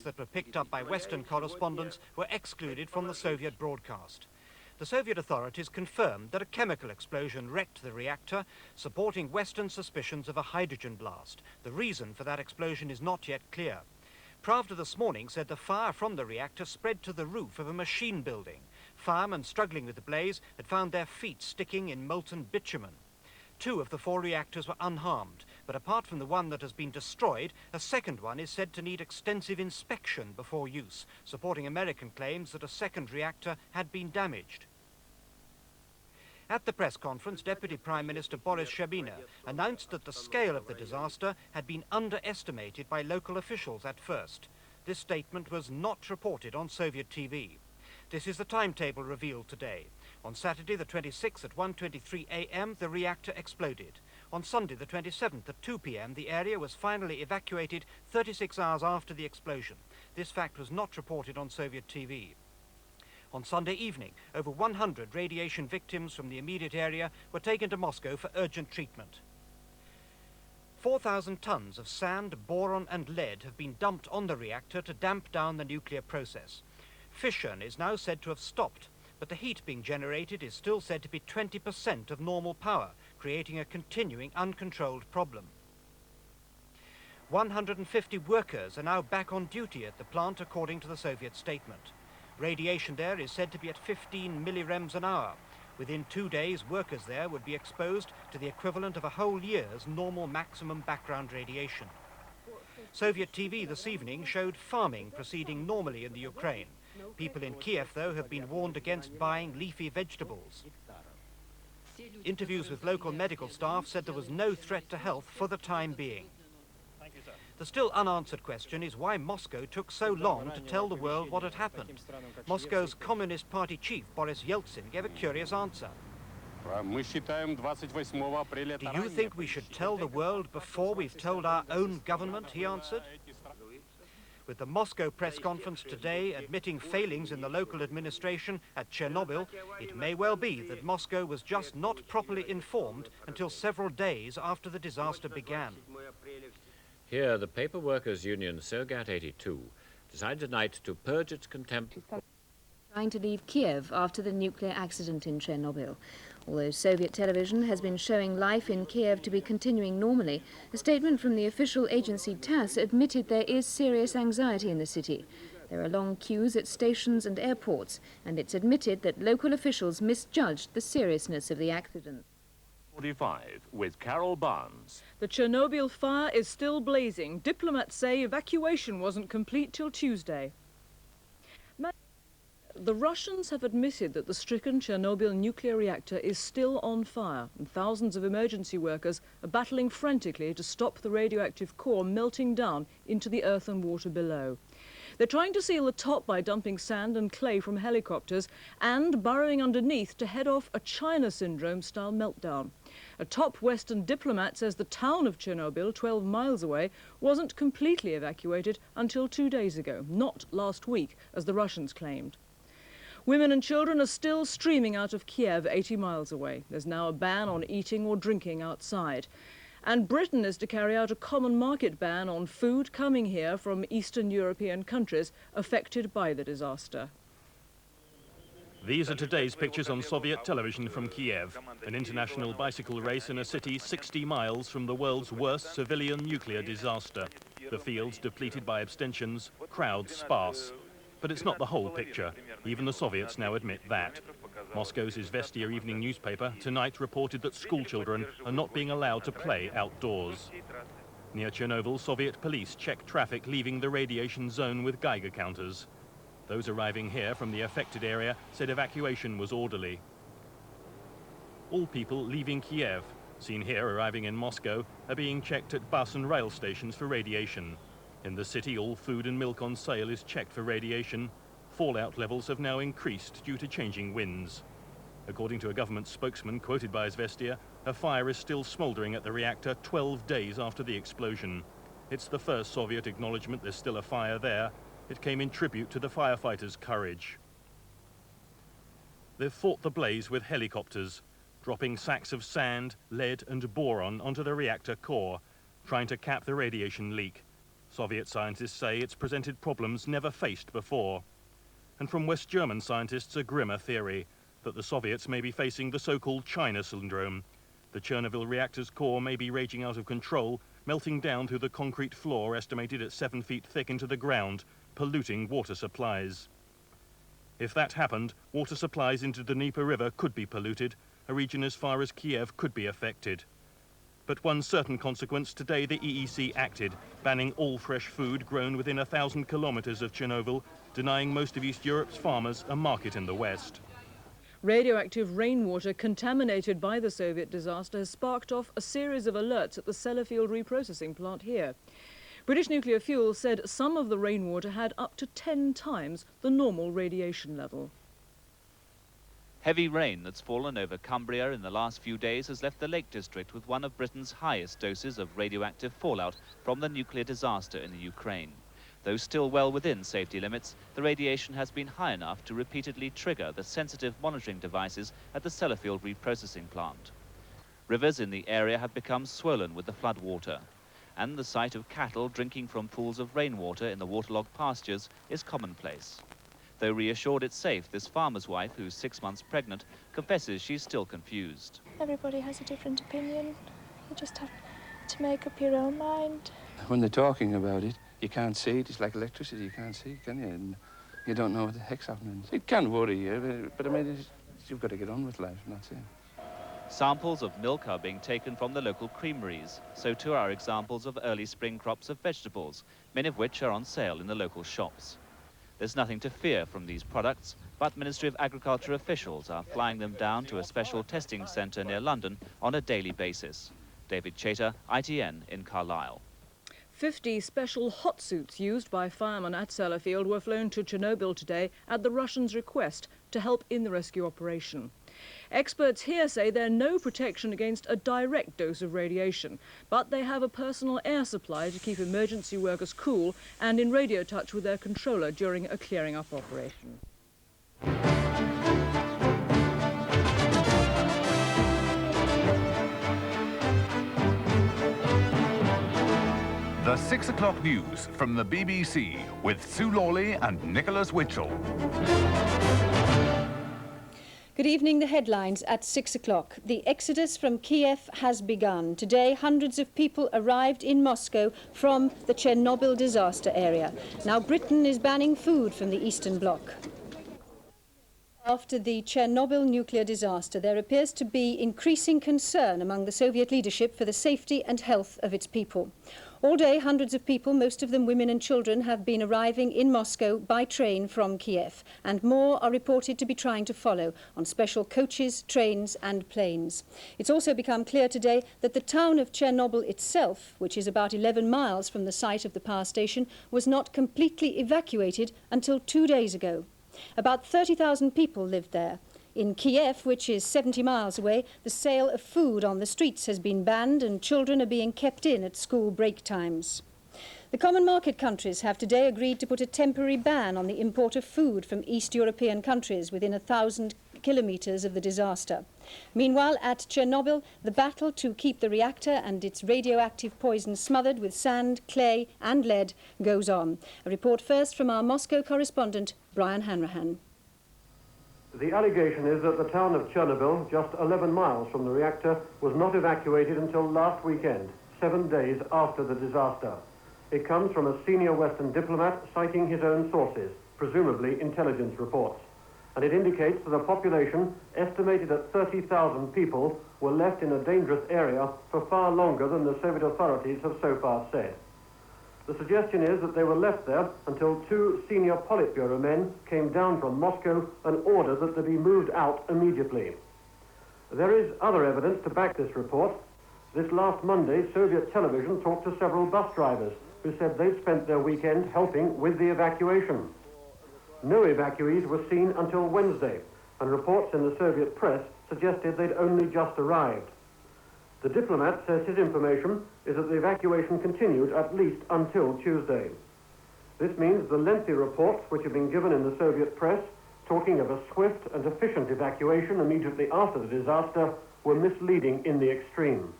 that were picked up by Western correspondents were excluded from the Soviet broadcast. The Soviet authorities confirmed that a chemical explosion wrecked the reactor, supporting Western suspicions of a hydrogen blast. The reason for that explosion is not yet clear. Pravda this morning said the fire from the reactor spread to the roof of a machine building. Firemen struggling with the blaze had found their feet sticking in molten bitumen. 2 of the 4 reactors were unharmed, but apart from the one that has been destroyed, a second one is said to need extensive inspection before use, supporting American claims that a second reactor had been damaged. At the press conference, Deputy Prime Minister Boris Shcherbina announced that the scale of the disaster had been underestimated by local officials at first. This statement was not reported on Soviet TV. This is the timetable revealed today. On Saturday the 26th at 1:23 a.m. the reactor exploded. On Sunday the 27th at 2 p.m. the area was finally evacuated 36 hours after the explosion. This fact was not reported on Soviet TV. On Sunday evening, over 100 radiation victims from the immediate area were taken to Moscow for urgent treatment. 4,000 tons of sand, boron and lead have been dumped on the reactor to damp down the nuclear process. Fission is now said to have stopped, but the heat being generated is still said to be 20% of normal power, creating a continuing uncontrolled problem. 150 workers are now back on duty at the plant, according to the Soviet statement. Radiation there is said to be at 15 millirems an hour. Within 2 days, workers there would be exposed to the equivalent of a whole year's normal maximum background radiation. Soviet TV this evening showed farming proceeding normally in the Ukraine. People in Kiev, though, have been warned against buying leafy vegetables. Interviews with local medical staff said there was no threat to health for the time being. The still unanswered question is why Moscow took so long to tell the world what had happened. Moscow's Communist Party chief, Boris Yeltsin, gave a curious answer. Do you think we should tell the world before we've told our own government, he answered. With the Moscow press conference today admitting failings in the local administration at Chernobyl, it may well be that Moscow was just not properly informed until several days after the disaster began. Here, the paper workers' union Sogat 82 decided tonight to purge its contempt. Trying to leave Kiev after the nuclear accident in Chernobyl. Although Soviet television has been showing life in Kiev to be continuing normally, a statement from the official agency TASS admitted there is serious anxiety in the city. There are long queues at stations and airports, and it's admitted that local officials misjudged the seriousness of the accident. 45 with Carol Barnes. The Chernobyl fire is still blazing. Diplomats say evacuation wasn't complete till Tuesday. The Russians have admitted that the stricken Chernobyl nuclear reactor is still on fire, and thousands of emergency workers are battling frantically to stop the radioactive core melting down into the earth and water below. They're trying to seal the top by dumping sand and clay from helicopters and burrowing underneath to head off a China syndrome-style meltdown. A top Western diplomat says the town of Chernobyl, 12 miles away, wasn't completely evacuated until 2 days ago, not last week, as the Russians claimed. Women and children are still streaming out of Kiev, 80 miles away. There's now a ban on eating or drinking outside. And Britain is to carry out a common market ban on food coming here from Eastern European countries affected by the disaster. These are today's pictures on Soviet television from Kiev, an international bicycle race in a city 60 miles from the world's worst civilian nuclear disaster. The fields depleted by abstentions, crowds sparse. But it's not the whole picture. Even the Soviets now admit that. Moscow's Izvestia evening newspaper tonight reported that schoolchildren are not being allowed to play outdoors. Near Chernobyl, Soviet police check traffic leaving the radiation zone with Geiger counters. Those arriving here from the affected area said evacuation was orderly. All people leaving Kiev, seen here arriving in Moscow, are being checked at bus and rail stations for radiation. In the city, all food and milk on sale is checked for radiation. Fallout levels have now increased due to changing winds. According to a government spokesman quoted by Izvestia, a fire is still smouldering at the reactor 12 days after the explosion. It's the first Soviet acknowledgement there's still a fire there. It came in tribute to the firefighters' courage. They've fought the blaze with helicopters, dropping sacks of sand, lead and boron onto the reactor core, trying to cap the radiation leak. Soviet scientists say it's presented problems never faced before. And from West German scientists, a grimmer theory, that the Soviets may be facing the so-called China syndrome. The Chernobyl reactor's core may be raging out of control, melting down through the concrete floor estimated at 7 feet thick into the ground, polluting water supplies. If that happened, water supplies into the Dnieper River could be polluted, a region as far as Kiev could be affected. But one certain consequence, today the EEC acted, banning all fresh food grown within 1,000 kilometers of Chernobyl, denying most of East Europe's farmers a market in the West. Radioactive rainwater contaminated by the Soviet disaster has sparked off a series of alerts at the Sellafield reprocessing plant here. British Nuclear Fuel said some of the rainwater had up to 10 times the normal radiation level. Heavy rain that's fallen over Cumbria in the last few days has left the Lake District with one of Britain's highest doses of radioactive fallout from the nuclear disaster in the Ukraine. Though still well within safety limits, the radiation has been high enough to repeatedly trigger the sensitive monitoring devices at the Sellafield reprocessing plant. Rivers in the area have become swollen with the flood water, and the sight of cattle drinking from pools of rainwater in the waterlogged pastures is commonplace. Though reassured it's safe, this farmer's wife, who's 6 months pregnant, confesses she's still confused. Everybody has a different opinion. You just have to make up your own mind. When they're talking about it, you can't see it. It's like electricity. You can't see it, can you? And you don't know what the heck's happening. It can worry you, but I mean, you've got to get on with life, and that's it. Samples of milk are being taken from the local creameries. So too are examples of early spring crops of vegetables, many of which are on sale in the local shops. There's nothing to fear from these products, but Ministry of Agriculture officials are flying them down to a special testing centre near London on a daily basis. David Chater, ITN in Carlisle. 50 special hot suits used by firemen at Sellafield were flown to Chernobyl today at the Russians' request to help in the rescue operation. Experts here say there's no protection against a direct dose of radiation, but they have a personal air supply to keep emergency workers cool and in radio touch with their controller during a clearing up operation. The 6 o'clock news from the BBC with Sue Lawley and Nicholas Witchell. Good evening. The headlines at 6 o'clock. The exodus from Kiev has begun. Today, hundreds of people arrived in Moscow from the Chernobyl disaster area. Now, Britain is banning food from the Eastern Bloc. After the Chernobyl nuclear disaster, there appears to be increasing concern among the Soviet leadership for the safety and health of its people. All day, hundreds of people, most of them women and children, have been arriving in Moscow by train from Kiev, and more are reported to be trying to follow on special coaches, trains and planes. It's also become clear today that the town of Chernobyl itself, which is about 11 miles from the site of the power station, was not completely evacuated until 2 days ago. About 30,000 people lived there. In Kiev, which is 70 miles away, the sale of food on the streets has been banned and children are being kept in at school break times. The common market countries have today agreed to put a temporary ban on the import of food from East European countries within 1,000 kilometres of the disaster. Meanwhile, at Chernobyl, the battle to keep the reactor and its radioactive poison smothered with sand, clay and lead goes on. A report first from our Moscow correspondent, Brian Hanrahan. The allegation is that the town of Chernobyl, just 11 miles from the reactor, was not evacuated until last weekend, 7 days after the disaster. It comes from a senior Western diplomat citing his own sources, presumably intelligence reports. And it indicates that a population estimated at 30,000 people were left in a dangerous area for far longer than the Soviet authorities have so far said. The suggestion is that they were left there until 2 senior Politburo men came down from Moscow and ordered that they be moved out immediately. There is other evidence to back this report. This last Monday, Soviet television talked to several bus drivers who said they'd spent their weekend helping with the evacuation. No evacuees were seen until Wednesday, and reports in the Soviet press suggested they'd only just arrived. The diplomat says his information is that the evacuation continued at least until Tuesday. This means the lengthy reports which have been given in the Soviet press, talking of a swift and efficient evacuation immediately after the disaster, were misleading in the extreme.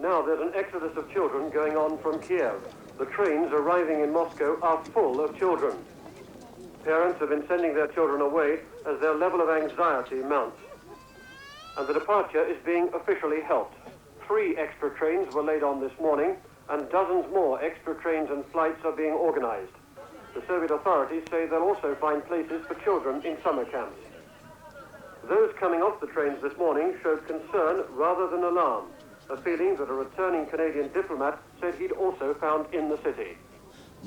Now there's an exodus of children going on from Kiev. The trains arriving in Moscow are full of children. Parents have been sending their children away as their level of anxiety mounts. And the departure is being officially helped. 3 extra trains were laid on this morning, and dozens more extra trains and flights are being organized. The Soviet authorities say they'll also find places for children in summer camps. Those coming off the trains this morning showed concern rather than alarm, a feeling that a returning Canadian diplomat said he'd also found in the city.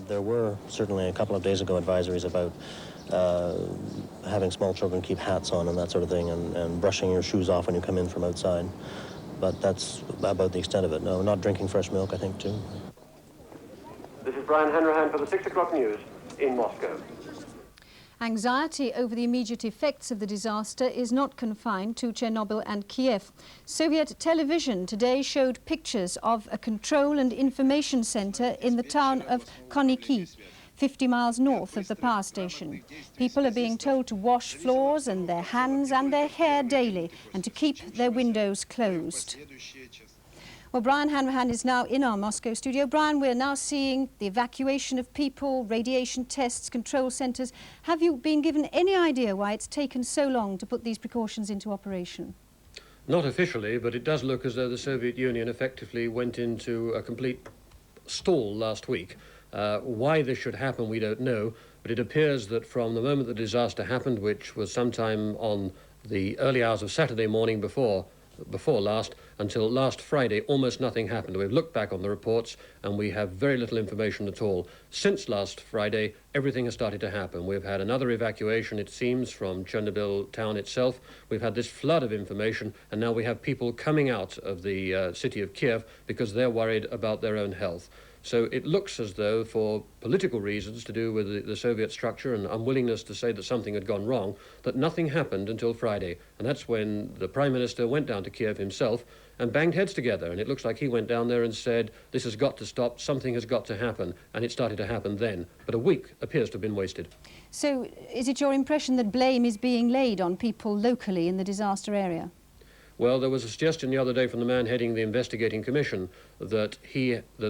There were certainly a couple of days ago advisories about having small children keep hats on and that sort of thing, and brushing your shoes off when you come in from outside. But that's about the extent of it. No, not drinking fresh milk, I think, too. This is Brian Hanrahan for the 6 o'clock news in Moscow. Anxiety over the immediate effects of the disaster is not confined to Chernobyl and Kiev. Soviet television today showed pictures of a control and information center in the town of Koniki, 50 miles north of the power station. People are being told to wash floors and their hands and their hair daily and to keep their windows closed. Well, Brian Hanrahan is now in our Moscow studio. Brian, we're now seeing the evacuation of people, radiation tests, control centres. Have you been given any idea why it's taken so long to put these precautions into operation? Not officially, but it does look as though the Soviet Union effectively went into a complete stall last week. Why this should happen, we don't know, but it appears that from the moment the disaster happened, which was sometime on the early hours of Saturday morning before last, until last Friday, almost nothing happened. We've looked back on the reports and we have very little information at all. Since last Friday, everything has started to happen. We've had another evacuation, it seems, from Chernobyl town itself. We've had this flood of information, and now we have people coming out of the city of Kiev because they're worried about their own health. So it looks as though, for political reasons to do with the Soviet structure and unwillingness to say that something had gone wrong, that nothing happened until Friday. And that's when the Prime Minister went down to Kiev himself and banged heads together. And it looks like he went down there and said, this has got to stop, something has got to happen. And it started to happen then. But a week appears to have been wasted. So is it your impression that blame is being laid on people locally in the disaster area? Well, there was a suggestion the other day from the man heading the investigating commission that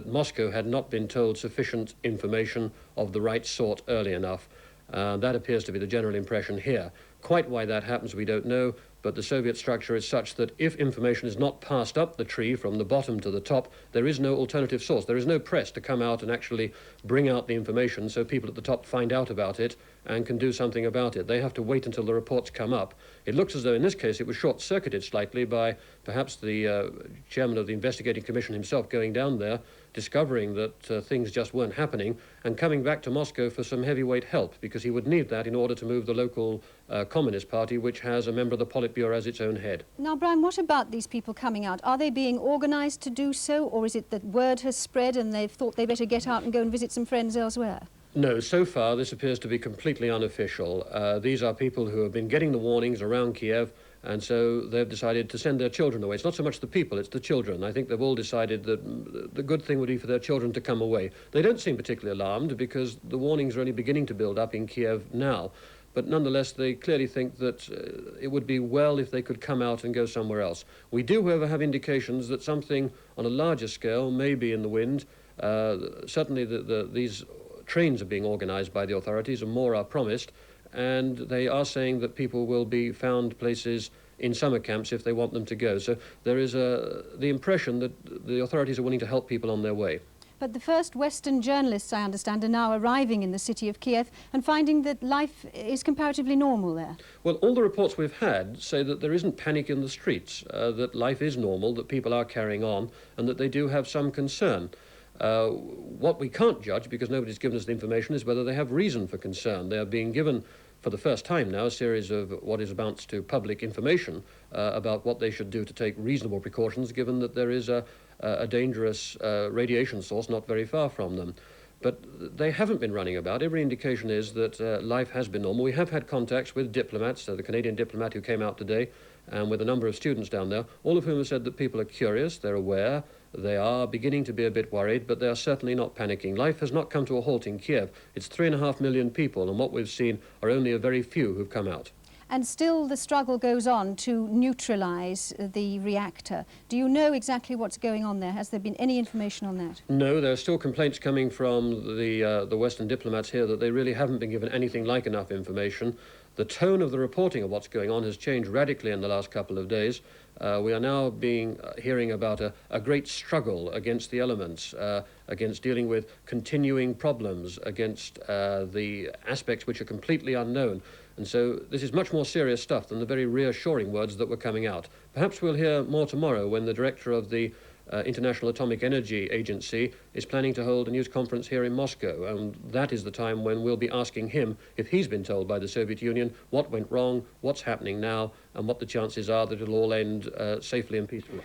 Moscow had not been told sufficient information of the right sort early enough. That appears to be the general impression here. Quite why that happens, we don't know, but the Soviet structure is such that if information is not passed up the tree from the bottom to the top, there is no alternative source. There is no press to come out and actually bring out the information so people at the top find out about it and can do something about it. They have to wait until the reports come up. It looks as though in this case it was short-circuited slightly by perhaps the chairman of the investigating commission himself going down there, discovering that things just weren't happening, and coming back to Moscow for some heavyweight help, because he would need that in order to move the local Communist Party, which has a member of the Politburo as its own head. Now, Brian, what about these people coming out? Are they being organised to do so, or is it that word has spread and they've thought they better get out and go and visit some friends elsewhere? No, so far this appears to be completely unofficial. These are people who have been getting the warnings around Kiev, and so they've decided to send their children away. It's not so much the people, it's the children. I think they've all decided that the good thing would be for their children to come away. They don't seem particularly alarmed because the warnings are only beginning to build up in Kiev now. But nonetheless, they clearly think that it would be well if they could come out and go somewhere else. We do, however, have indications that something on a larger scale may be in the wind. Certainly these trains are being organised by the authorities and more are promised, and they are saying that people will be found places in summer camps if they want them to go. So there is the impression that the authorities are willing to help people on their way. But the first Western journalists, I understand, are now arriving in the city of Kiev and finding that life is comparatively normal there. Well, all the reports we've had say that there isn't panic in the streets, that life is normal, that people are carrying on, and that they do have some concern. What we can't judge, because nobody's given us the information, is whether they have reason for concern. They are being given, for the first time now, a series of what is amounts to public information about what they should do to take reasonable precautions, given that there is a dangerous radiation source not very far from them. But they haven't been running about. Every indication is that life has been normal. We have had contacts with diplomats, the Canadian diplomat who came out today, and with a number of students down there, all of whom have said that people are curious, they're aware, they are beginning to be a bit worried, but they are certainly not panicking. Life has not come to a halt in Kiev. It's 3.5 million people, and what we've seen are only a very few who've come out. And still the struggle goes on to neutralise the reactor. Do you know exactly what's going on there? Has there been any information on that? No, there are still complaints coming from the Western diplomats here that they really haven't been given anything like enough information. The tone of the reporting of what's going on has changed radically in the last couple of days. We are now hearing about a great struggle against the elements, against dealing with continuing problems, against the aspects which are completely unknown. And so this is much more serious stuff than the very reassuring words that were coming out. Perhaps we'll hear more tomorrow when the director of the International Atomic Energy Agency is planning to hold a news conference here in Moscow, and that is the time when we'll be asking him if he's been told by the Soviet Union what went wrong, what's happening now, and what the chances are that it'll all end safely and peacefully.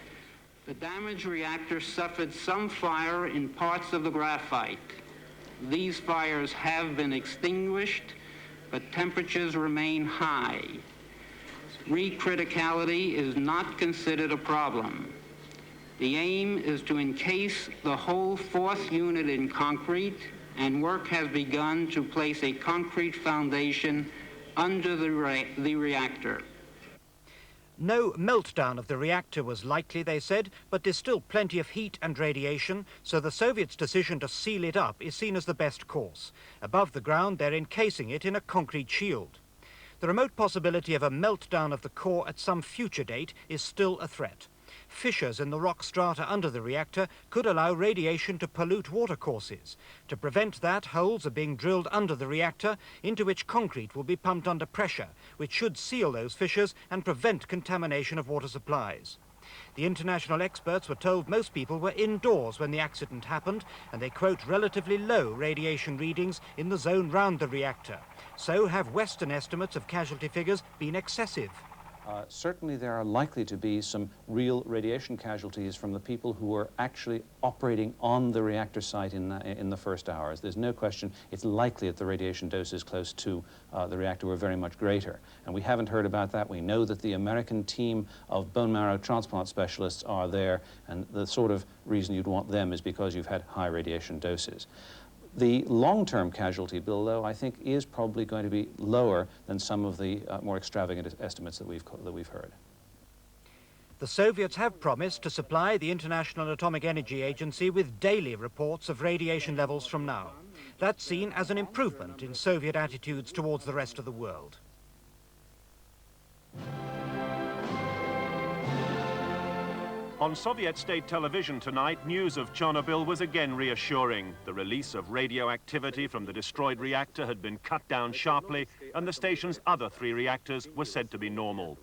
The damaged reactor suffered some fire in parts of the graphite. These fires have been extinguished, but temperatures remain high. Recriticality is not considered a problem. The aim is to encase the whole fourth unit in concrete, and work has begun to place a concrete foundation under the reactor. No meltdown of the reactor was likely, they said, but there's still plenty of heat and radiation, so the Soviets' decision to seal it up is seen as the best course. Above the ground, they're encasing it in a concrete shield. The remote possibility of a meltdown of the core at some future date is still a threat. Fissures in the rock strata under the reactor could allow radiation to pollute watercourses. To prevent that, holes are being drilled under the reactor into which concrete will be pumped under pressure, which should seal those fissures and prevent contamination of water supplies. The international experts were told most people were indoors when the accident happened, and they quote relatively low radiation readings in the zone round the reactor. So have Western estimates of casualty figures been excessive? Certainly there are likely to be some real radiation casualties from the people who were actually operating on the reactor site in the first hours. There's no question it's likely that the radiation doses close to the reactor were very much greater. And we haven't heard about that. We know that the American team of bone marrow transplant specialists are there, and the sort of reason you'd want them is because you've had high radiation doses. The long-term casualty bill, though, I think is probably going to be lower than some of the more extravagant estimates that we've heard. The Soviets have promised to supply the International Atomic Energy Agency with daily reports of radiation levels from now. That's seen as an improvement in Soviet attitudes towards the rest of the world. On Soviet state television tonight, news of Chernobyl was again reassuring. The release of radioactivity from the destroyed reactor had been cut down sharply, and the station's other 3 reactors were said to be normal.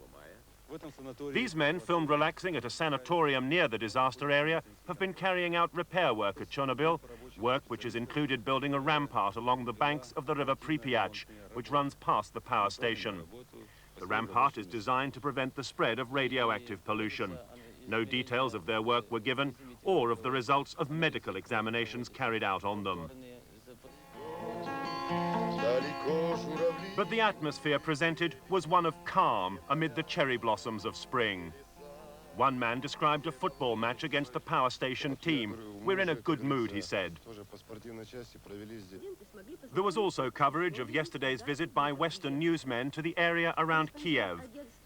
These men, filmed relaxing at a sanatorium near the disaster area, have been carrying out repair work at Chernobyl, work which has included building a rampart along the banks of the river Pripyat, which runs past the power station. The rampart is designed to prevent the spread of radioactive pollution. No details of their work were given, or of the results of medical examinations carried out on them. But the atmosphere presented was one of calm amid the cherry blossoms of spring. One man described a football match against the power station team. "We're in a good mood," he said. There was also coverage of yesterday's visit by Western newsmen to the area around Kiev.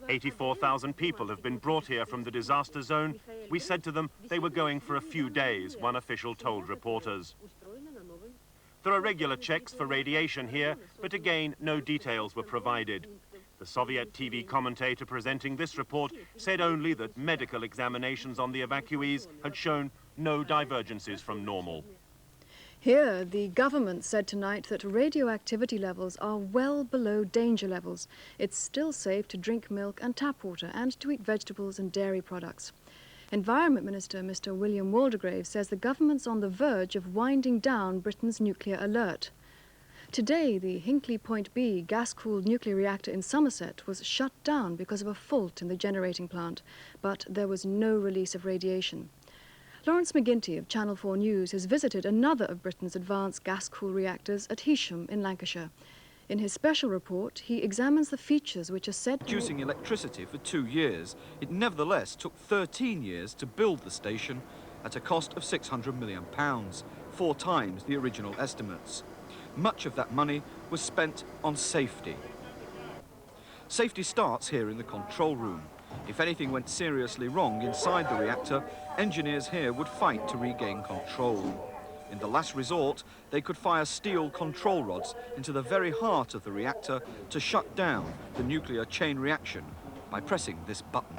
84,000 people have been brought here from the disaster zone. We said to them they were going for a few days, one official told reporters. There are regular checks for radiation here, but again, no details were provided. The Soviet TV commentator presenting this report said only that medical examinations on the evacuees had shown no divergences from normal. Here, the government said tonight that radioactivity levels are well below danger levels. It's still safe to drink milk and tap water and to eat vegetables and dairy products. Environment Minister Mr. William Waldegrave says the government's on the verge of winding down Britain's nuclear alert. Today, the Hinkley Point B gas-cooled nuclear reactor in Somerset was shut down because of a fault in the generating plant, but there was no release of radiation. Lawrence McGuinty of Channel 4 News has visited another of Britain's advanced gas-cooled reactors at Heysham in Lancashire. In his special report, he examines the features which are said... Producing electricity for 2 years, it nevertheless took 13 years to build the station at a cost of £600 million, 4 times the original estimates. Much of that money was spent on safety. Safety starts here in the control room. If anything went seriously wrong inside the reactor, engineers here would fight to regain control. In the last resort, they could fire steel control rods into the very heart of the reactor to shut down the nuclear chain reaction by pressing this button.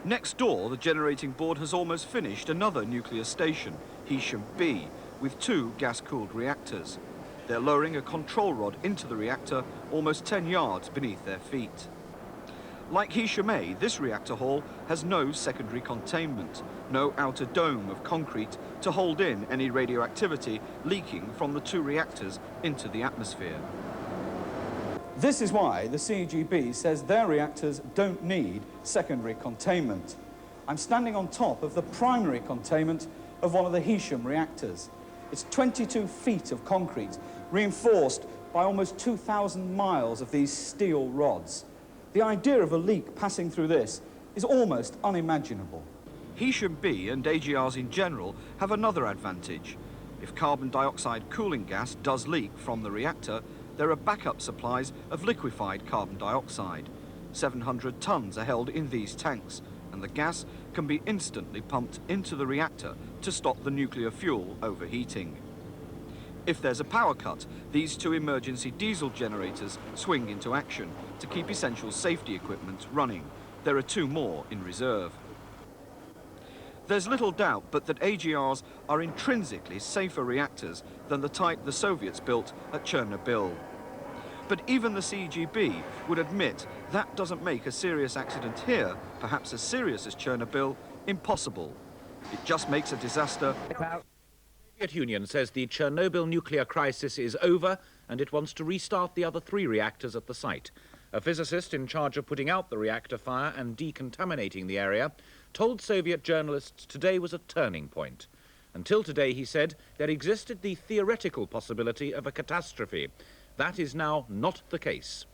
Next door, the generating board has almost finished another nuclear station, Hisham B, with 2 gas-cooled reactors. They're lowering a control rod into the reactor almost 10 yards beneath their feet. Like Hisham A, this reactor hall has no secondary containment, no outer dome of concrete to hold in any radioactivity leaking from the 2 reactors into the atmosphere. This is why the CEGB says their reactors don't need secondary containment. I'm standing on top of the primary containment of one of the Hisham reactors. It's 22 feet of concrete, reinforced by almost 2,000 miles of these steel rods. The idea of a leak passing through this is almost unimaginable. Hisham B and AGRs in general have another advantage. If carbon dioxide cooling gas does leak from the reactor, there are backup supplies of liquefied carbon dioxide. 700 tons are held in these tanks, and the gas can be instantly pumped into the reactor to stop the nuclear fuel overheating. If there's a power cut, these 2 emergency diesel generators swing into action to keep essential safety equipment running. There are 2 more in reserve. There's little doubt but that AGRs are intrinsically safer reactors than the type the Soviets built at Chernobyl. But even the CEGB would admit that doesn't make a serious accident here, perhaps as serious as Chernobyl, impossible. It just makes a disaster. The Soviet Union says the Chernobyl nuclear crisis is over and it wants to restart the other 3 reactors at the site. A physicist in charge of putting out the reactor fire and decontaminating the area told Soviet journalists today was a turning point. Until today, he said, there existed the theoretical possibility of a catastrophe. That is now not the case.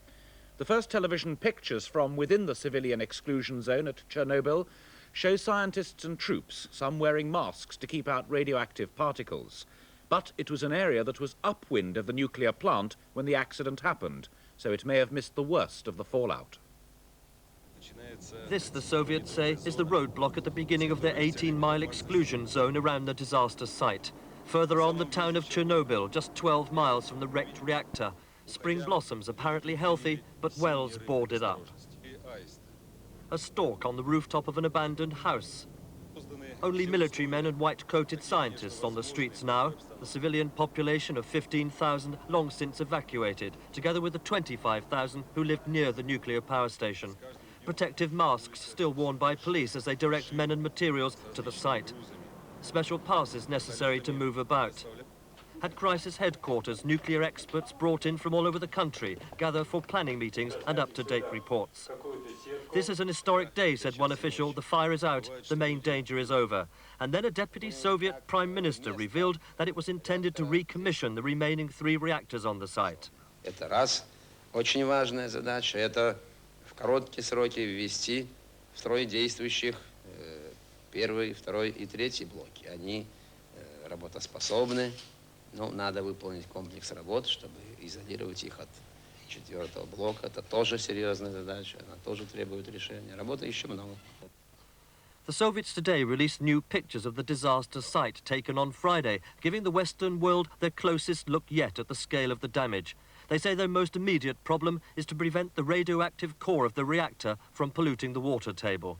The first television pictures from within the civilian exclusion zone at Chernobyl show scientists and troops, some wearing masks to keep out radioactive particles. But it was an area that was upwind of the nuclear plant when the accident happened, so it may have missed the worst of the fallout. This, the Soviets say, is the roadblock at the beginning of their 18-mile exclusion zone around the disaster site. Further on, the town of Chernobyl, just 12 miles from the wrecked reactor. Spring blossoms apparently healthy, but wells boarded up. A stork on the rooftop of an abandoned house. Only military men and white-coated scientists on the streets now. The civilian population of 15,000 long since evacuated, together with the 25,000 who lived near the nuclear power station. Protective masks still worn by police as they direct men and materials to the site. Special passes necessary to move about. At crisis headquarters, nuclear experts brought in from all over the country gather for planning meetings and up-to-date reports. This is an historic day, said one official. The fire is out, the main danger is over. And then a deputy Soviet prime minister revealed that it was intended to recommission the remaining 3 reactors on the site. Это раз. Очень важная задача. Это в короткие сроки ввести в строй действующих 1, 2 и 3 блоки. Они работоспособны, но надо выполнить комплекс работ, чтобы изолировать их от 4-го блока. Это тоже серьезная задача, она тоже требует решения. Работы еще много. The Soviets today released new pictures of the disaster site taken on Friday, giving the Western world their closest look yet at the scale of the damage. They say their most immediate problem is to prevent the radioactive core of the reactor from polluting the water table.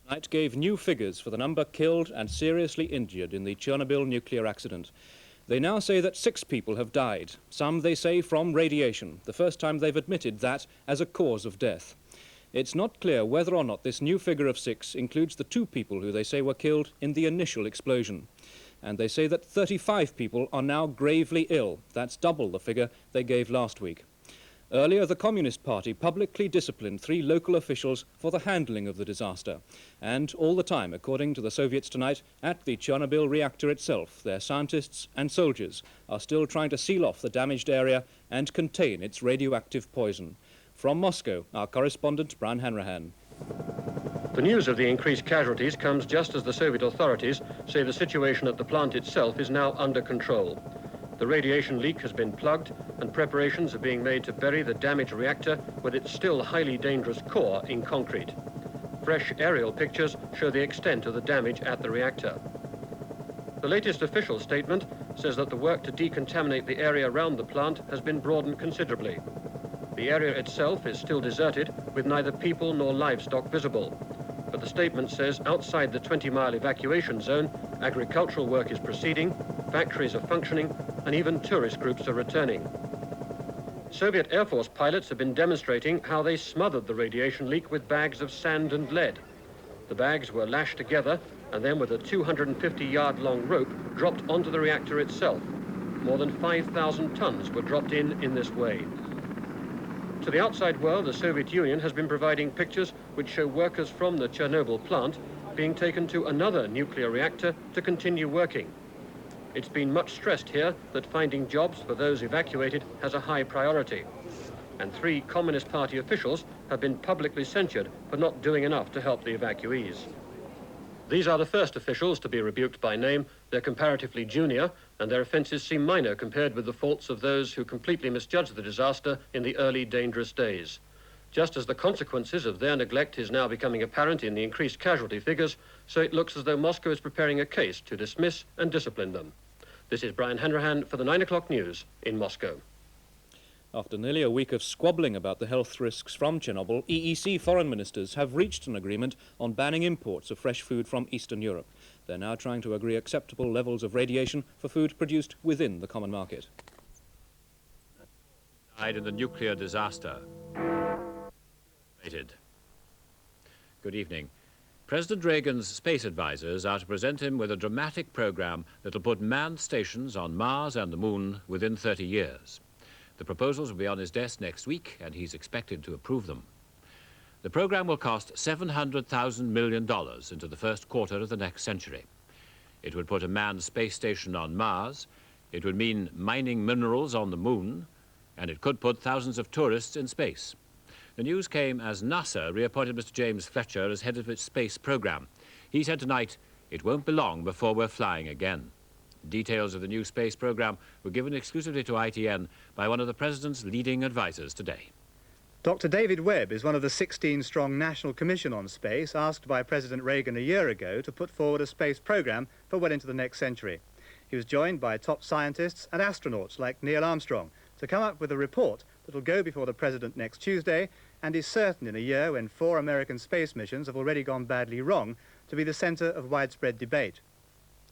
Tonight gave new figures for the number killed and seriously injured in the Chernobyl nuclear accident. They now say that 6 people have died, some, they say, from radiation, the first time they've admitted that as a cause of death. It's not clear whether or not this new figure of 6 includes the 2 people who they say were killed in the initial explosion. And they say that 35 people are now gravely ill. That's double the figure they gave last week. Earlier, the Communist Party publicly disciplined 3 local officials for the handling of the disaster. And all the time, according to the Soviets tonight, at the Chernobyl reactor itself, their scientists and soldiers are still trying to seal off the damaged area and contain its radioactive poison. From Moscow, our correspondent, Brian Hanrahan. The news of the increased casualties comes just as the Soviet authorities say the situation at the plant itself is now under control. The radiation leak has been plugged and preparations are being made to bury the damaged reactor with its still highly dangerous core in concrete. Fresh aerial pictures show the extent of the damage at the reactor. The latest official statement says that the work to decontaminate the area around the plant has been broadened considerably. The area itself is still deserted, with neither people nor livestock visible. But the statement says outside the 20-mile evacuation zone, agricultural work is proceeding, factories are functioning, and even tourist groups are returning. Soviet Air Force pilots have been demonstrating how they smothered the radiation leak with bags of sand and lead. The bags were lashed together and then with a 250-yard-long rope dropped onto the reactor itself. More than 5,000 tons were dropped in this way. To the outside world, the Soviet Union has been providing pictures which show workers from the Chernobyl plant being taken to another nuclear reactor to continue working. It's been much stressed here that finding jobs for those evacuated has a high priority. And 3 Communist Party officials have been publicly censured for not doing enough to help the evacuees. These are the first officials to be rebuked by name. They're comparatively junior, and their offences seem minor compared with the faults of those who completely misjudged the disaster in the early dangerous days. Just as the consequences of their neglect is now becoming apparent in the increased casualty figures, so it looks as though Moscow is preparing a case to dismiss and discipline them. This is Brian Hanrahan for the 9 o'clock news in Moscow. After nearly a week of squabbling about the health risks from Chernobyl, EEC foreign ministers have reached an agreement on banning imports of fresh food from Eastern Europe. They're now trying to agree acceptable levels of radiation for food produced within the common market. Died in the nuclear disaster. Good evening. President Reagan's space advisors are to present him with a dramatic program that'll put manned stations on Mars and the Moon within 30 years. The proposals will be on his desk next week, and he's expected to approve them. The program will cost $700,000 million into the first quarter of the next century. It would put a manned space station on Mars, it would mean mining minerals on the Moon, and it could put thousands of tourists in space. The news came as NASA reappointed Mr. James Fletcher as head of its space program. He said tonight, it won't be long before we're flying again. Details of the new space program were given exclusively to ITN by one of the President's leading advisors today. Dr. David Webb is one of the 16-strong National Commission on Space asked by President Reagan a year ago to put forward a space program for well into the next century. He was joined by top scientists and astronauts like Neil Armstrong to come up with a report that will go before the President next Tuesday and is certain in a year when 4 American space missions have already gone badly wrong to be the centre of widespread debate.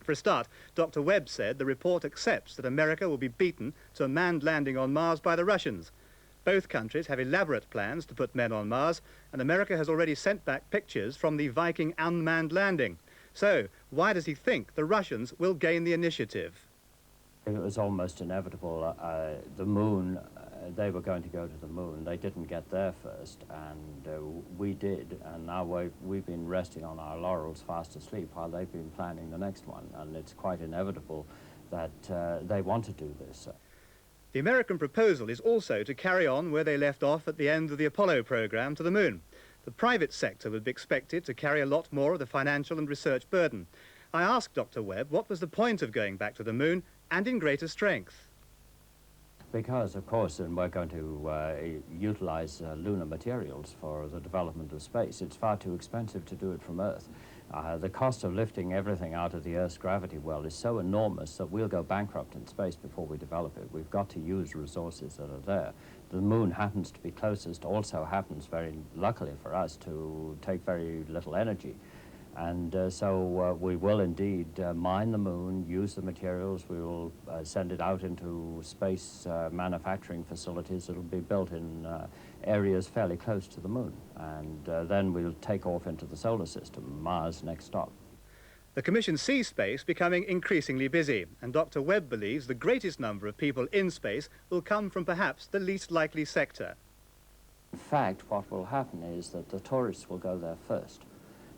For a start, Dr. Webb said the report accepts that America will be beaten to a manned landing on Mars by the Russians. Both countries have elaborate plans to put men on Mars, and America has already sent back pictures from the Viking unmanned landing. So, why does he think the Russians will gain the initiative? It was almost inevitable. The moon, they were going to go to the moon. They didn't get there first, and we did. And now we've been resting on our laurels fast asleep while they've been planning the next one. And it's quite inevitable that they want to do this. The American proposal is also to carry on where they left off at the end of the Apollo program to the moon. The private sector would be expected to carry a lot more of the financial and research burden. I asked Dr. Webb what was the point of going back to the moon and in greater strength. Because, of course, we're going to utilize lunar materials for the development of space. It's far too expensive to do it from Earth. The cost of lifting everything out of the Earth's gravity well is so enormous that we'll go bankrupt in space before we develop it. We've got to use resources that are there. The moon happens to be closest, also happens, very luckily for us, to take very little energy. And so we will indeed mine the moon, use the materials, we will send it out into space manufacturing facilities. It'll be built in areas fairly close to the moon. And then we'll take off into the solar system, Mars next stop. The Commission sees space becoming increasingly busy, and Dr. Webb believes the greatest number of people in space will come from perhaps the least likely sector. In fact, what will happen is that the tourists will go there first,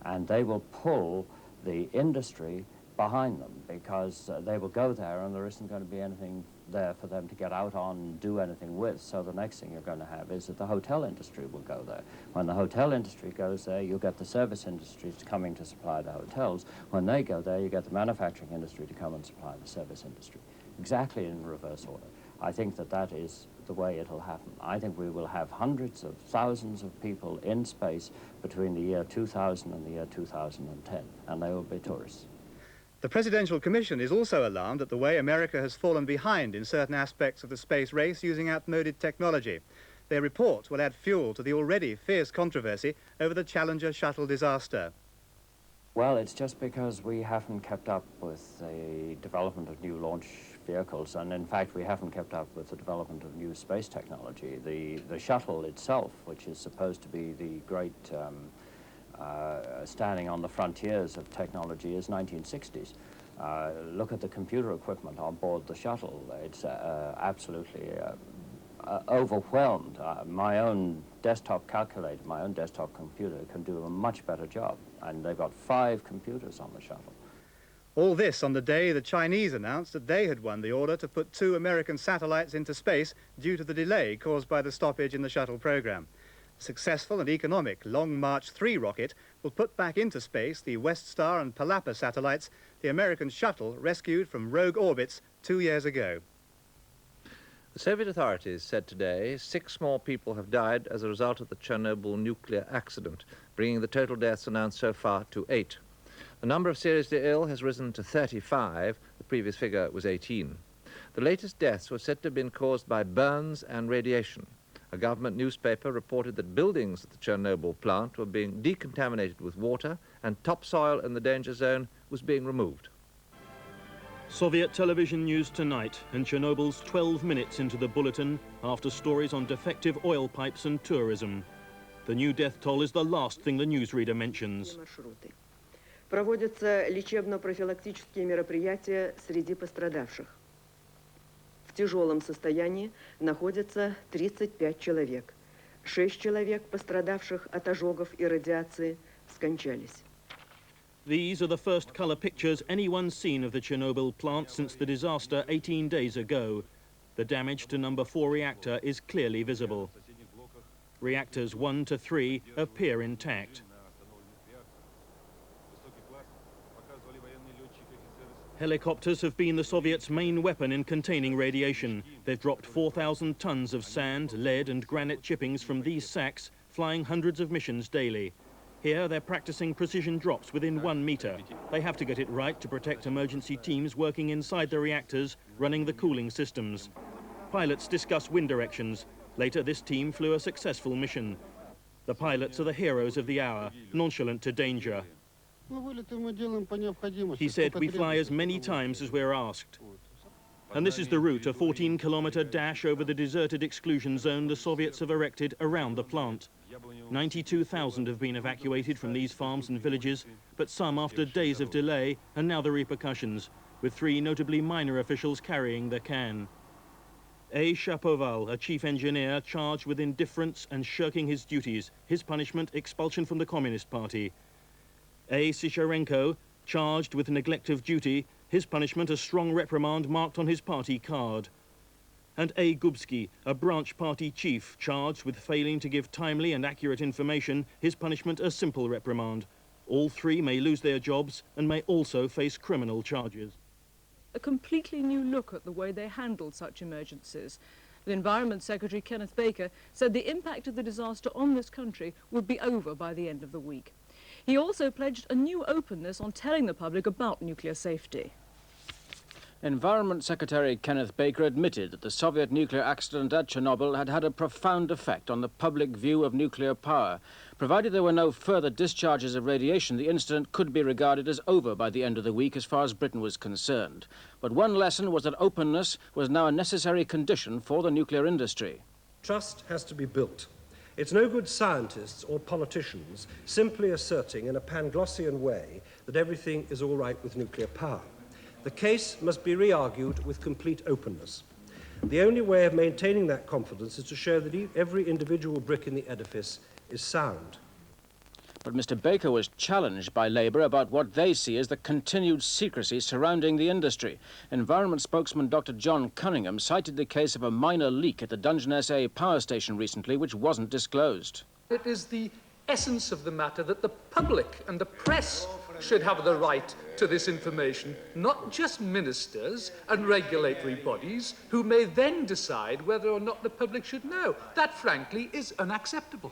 and they will pull the industry behind them, because they will go there and there isn't going to be anything there for them to get out on and do anything with. So the next thing you're going to have is that the hotel industry will go there. When the hotel industry goes there, you'll get the service industries coming to supply the hotels. When they go there, you get the manufacturing industry to come and supply the service industry. exactly in reverse order. I think that that is the way it'll happen. I think we will have hundreds of thousands of people in space between the year 2000 and the year 2010, and they will be tourists. The Presidential Commission is also alarmed at the way America has fallen behind in certain aspects of the space race using outmoded technology. Their report will add fuel to the already fierce controversy over the Challenger shuttle disaster. Well, it's just because we haven't kept up with the development of new launch vehicles, and in fact we haven't kept up with the development of new space technology. The shuttle itself, which is supposed to be the great standing on the frontiers of technology, is 1960s. Look at the computer equipment on board the shuttle. It's absolutely overwhelmed. My own desktop calculator, my own desktop computer can do a much better job, and they've got 5 computers on the shuttle. All this on the day the Chinese announced that they had won the order to put 2 American satellites into space due to the delay caused by the stoppage in the shuttle program. A successful and economic Long March 3 rocket will put back into space the West Star and Palapa satellites the American shuttle rescued from rogue orbits 2 years ago. The Soviet authorities said today 6 more people have died as a result of the Chernobyl nuclear accident, bringing the total deaths announced so far to 8. The number of seriously ill has risen to 35. The previous figure was 18. The latest deaths were said to have been caused by burns and radiation. A government newspaper reported that buildings at the Chernobyl plant were being decontaminated with water and topsoil in the danger zone was being removed. Soviet television news tonight, and Chernobyl's 12 minutes into the bulletin after stories on defective oil pipes and tourism. The new death toll is the last thing the newsreader mentions. Проводятся лечебно-профилактические мероприятия среди пострадавших. В тяжелом состоянии находятся 35 человек. 6 человек, пострадавших от ожогов и радиации, скончались. These are the first colour pictures anyone's seen of the Chernobyl plant since the disaster 18 days ago. The damage to number 4 reactor is clearly visible. Reactors 1 to 3 appear intact. Helicopters have been the Soviets' main weapon in containing radiation. They've dropped 4,000 tons of sand, lead and granite chippings from these sacks, flying hundreds of missions daily. Here they're practicing precision drops within 1 meter. They have to get it right to protect emergency teams working inside the reactors, running the cooling systems. Pilots discuss wind directions. Later, this team flew a successful mission. The pilots are the heroes of the hour, nonchalant to danger. He said, we fly as many times as we're asked. And this is the route, a 14-kilometer dash over the deserted exclusion zone the Soviets have erected around the plant. 92,000 have been evacuated from these farms and villages, but some after days of delay, and now the repercussions, with 3 notably minor officials carrying the can. A. Shapoval, a chief engineer charged with indifference and shirking his duties. His punishment, expulsion from the Communist Party. A. Sisharenko, charged with neglect of duty. His punishment, a strong reprimand marked on his party card. And A. Gubsky, a branch party chief, charged with failing to give timely and accurate information. His punishment, a simple reprimand. All 3 may lose their jobs and may also face criminal charges. A completely new look at the way they handled such emergencies. The Environment Secretary, Kenneth Baker, said the impact of the disaster on this country would be over by the end of the week. He also pledged a new openness on telling the public about nuclear safety. Environment Secretary Kenneth Baker admitted that the Soviet nuclear accident at Chernobyl had had a profound effect on the public view of nuclear power. Provided there were no further discharges of radiation, the incident could be regarded as over by the end of the week as far as Britain was concerned. But one lesson was that openness was now a necessary condition for the nuclear industry. Trust has to be built. It's no good scientists or politicians simply asserting in a Panglossian way that everything is all right with nuclear power. The case must be re-argued with complete openness. The only way of maintaining that confidence is to show that every individual brick in the edifice is sound. But Mr. Baker was challenged by Labour about what they see as the continued secrecy surrounding the industry. Environment spokesman Dr. John Cunningham cited the case of a minor leak at the Dungeness A power station recently, which wasn't disclosed. It is the essence of the matter that the public and the press should have the right to this information, not just ministers and regulatory bodies who may then decide whether or not the public should know. That, frankly, is unacceptable.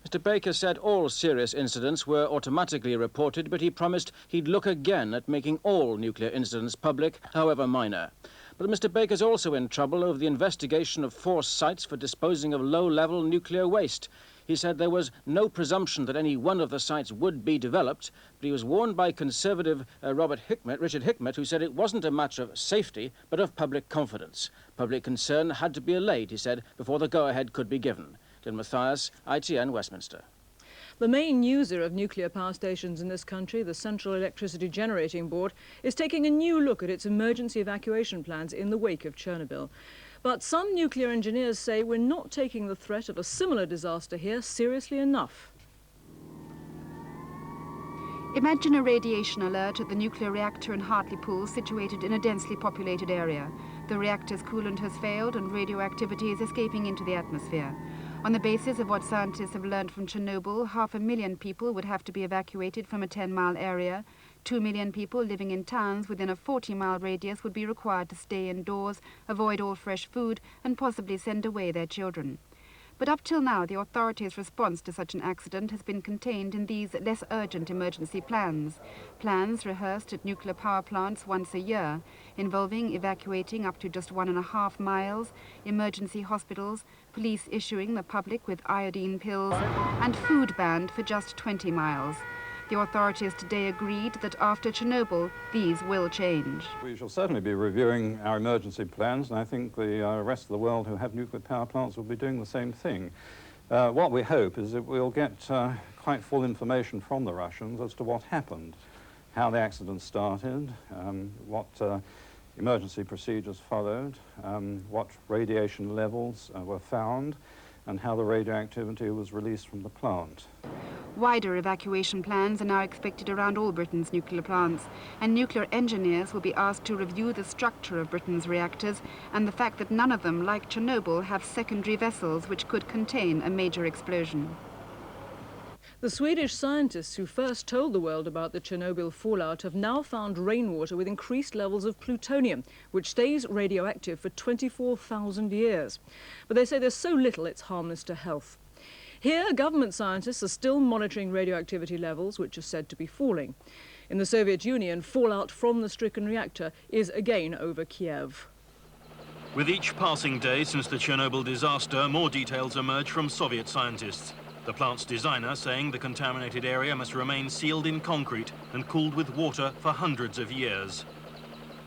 Mr. Baker said all serious incidents were automatically reported, but he promised he'd look again at making all nuclear incidents public, however minor. But Mr. Baker's also in trouble over the investigation of 4 sites for disposing of low-level nuclear waste. He said there was no presumption that any one of the sites would be developed, but he was warned by Conservative Richard Hickmet, who said it wasn't a matter of safety, but of public confidence. Public concern had to be allayed, he said, before the go-ahead could be given. Glenn Mathias, ITN, Westminster. The main user of nuclear power stations in this country, the Central Electricity Generating Board, is taking a new look at its emergency evacuation plans in the wake of Chernobyl. But some nuclear engineers say we're not taking the threat of a similar disaster here seriously enough. Imagine a radiation alert at the nuclear reactor in Hartlepool, situated in a densely populated area. The reactor's coolant has failed and radioactivity is escaping into the atmosphere. On the basis of what scientists have learned from Chernobyl, 500,000 people would have to be evacuated from a 10-mile area. 2 million people living in towns within a 40-mile radius would be required to stay indoors, avoid all fresh food, and possibly send away their children. But up till now, the authorities' response to such an accident has been contained in these less urgent emergency plans. Plans rehearsed at nuclear power plants once a year, involving evacuating up to just 1.5 miles, emergency hospitals, police issuing the public with iodine pills, and food banned for just 20 miles. The authorities today agreed that after Chernobyl, these will change. We shall certainly be reviewing our emergency plans, and I think the rest of the world who have nuclear power plants will be doing the same thing. What we hope is that we'll get quite full information from the Russians as to what happened, how the accident started, what emergency procedures followed, what radiation levels were found, and how the radioactivity was released from the plant. Wider evacuation plans are now expected around all Britain's nuclear plants, and nuclear engineers will be asked to review the structure of Britain's reactors and the fact that none of them, like Chernobyl, have secondary vessels which could contain a major explosion. The Swedish scientists who first told the world about the Chernobyl fallout have now found rainwater with increased levels of plutonium, which stays radioactive for 24,000 years. But they say there's so little it's harmless to health. Here, government scientists are still monitoring radioactivity levels, which are said to be falling. In the Soviet Union, fallout from the stricken reactor is again over Kiev. With each passing day since the Chernobyl disaster, more details emerge from Soviet scientists. The plant's designer saying the contaminated area must remain sealed in concrete and cooled with water for hundreds of years.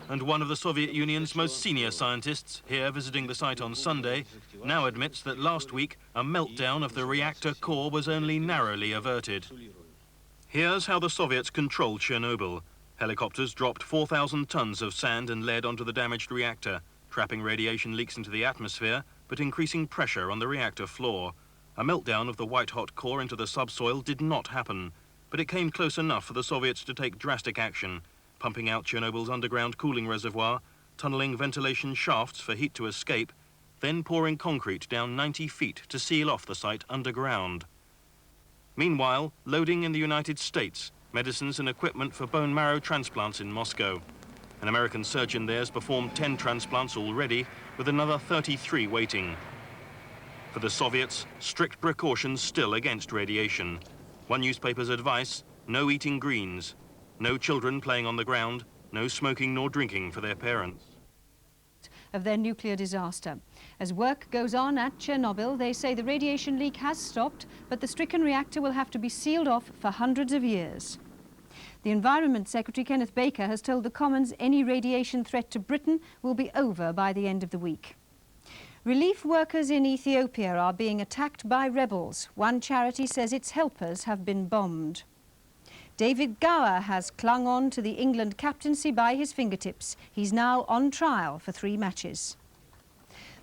And one of the Soviet Union's most senior scientists, here visiting the site on Sunday, now admits that last week a meltdown of the reactor core was only narrowly averted. Here's how the Soviets controlled Chernobyl. Helicopters dropped 4,000 tons of sand and lead onto the damaged reactor, trapping radiation leaks into the atmosphere, but increasing pressure on the reactor floor. A meltdown of the white-hot core into the subsoil did not happen, but it came close enough for the Soviets to take drastic action, pumping out Chernobyl's underground cooling reservoir, tunneling ventilation shafts for heat to escape, then pouring concrete down 90 feet to seal off the site underground. Meanwhile, loading in the United States, medicines and equipment for bone marrow transplants in Moscow. An American surgeon there has performed 10 transplants already, with another 33 waiting. For the Soviets, strict precautions still against radiation. One newspaper's advice, no eating greens, no children playing on the ground, no smoking nor drinking for their parents. Of their nuclear disaster. As work goes on at Chernobyl, they say the radiation leak has stopped, but the stricken reactor will have to be sealed off for hundreds of years. The Environment Secretary, Kenneth Baker, has told the Commons any radiation threat to Britain will be over by the end of the week. Relief workers in Ethiopia are being attacked by rebels. One charity says its helpers have been bombed. David Gower has clung on to the England captaincy by his fingertips. He's now on trial for 3 matches.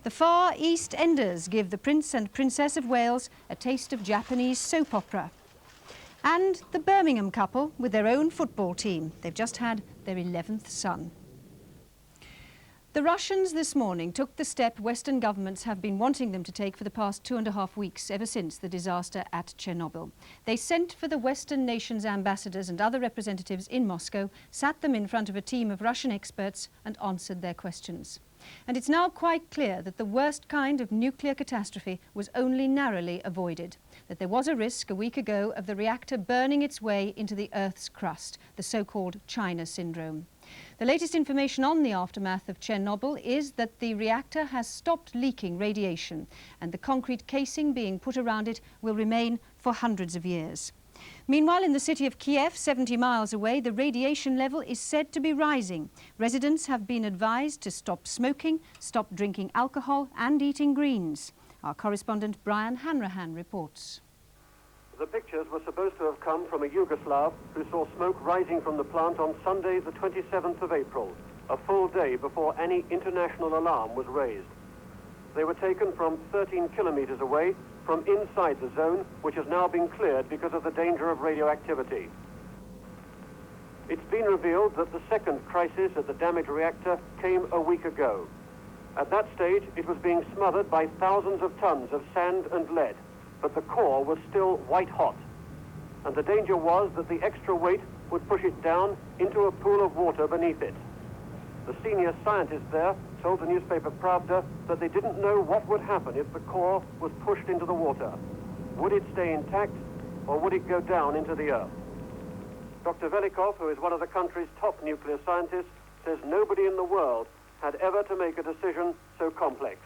The Far East Enders give the Prince and Princess of Wales a taste of Japanese soap opera. And the Birmingham couple with their own football team. They've just had their 11th son. The Russians this morning took the step Western governments have been wanting them to take for the past 2.5 weeks, ever since the disaster at Chernobyl. They sent for the Western nations' ambassadors and other representatives in Moscow, sat them in front of a team of Russian experts and answered their questions. And it's now quite clear that the worst kind of nuclear catastrophe was only narrowly avoided, that there was a risk a week ago of the reactor burning its way into the Earth's crust, the so-called China syndrome. The latest information on the aftermath of Chernobyl is that the reactor has stopped leaking radiation, and the concrete casing being put around it will remain for hundreds of years. Meanwhile, in the city of Kiev, 70 miles away, the radiation level is said to be rising. Residents have been advised to stop smoking, stop drinking alcohol and eating greens. Our correspondent Brian Hanrahan reports. The pictures were supposed to have come from a Yugoslav who saw smoke rising from the plant on Sunday, the 27th of April, a full day before any international alarm was raised. They were taken from 13 kilometers away, from inside the zone, which has now been cleared because of the danger of radioactivity. It's been revealed that the second crisis at the damaged reactor came a week ago. At that stage, it was being smothered by thousands of tons of sand and lead, but the core was still white hot. And the danger was that the extra weight would push it down into a pool of water beneath it. The senior scientists there told the newspaper Pravda that they didn't know what would happen if the core was pushed into the water. Would it stay intact, or would it go down into the earth? Dr. Velikov, who is one of the country's top nuclear scientists, says nobody in the world had ever to make a decision so complex.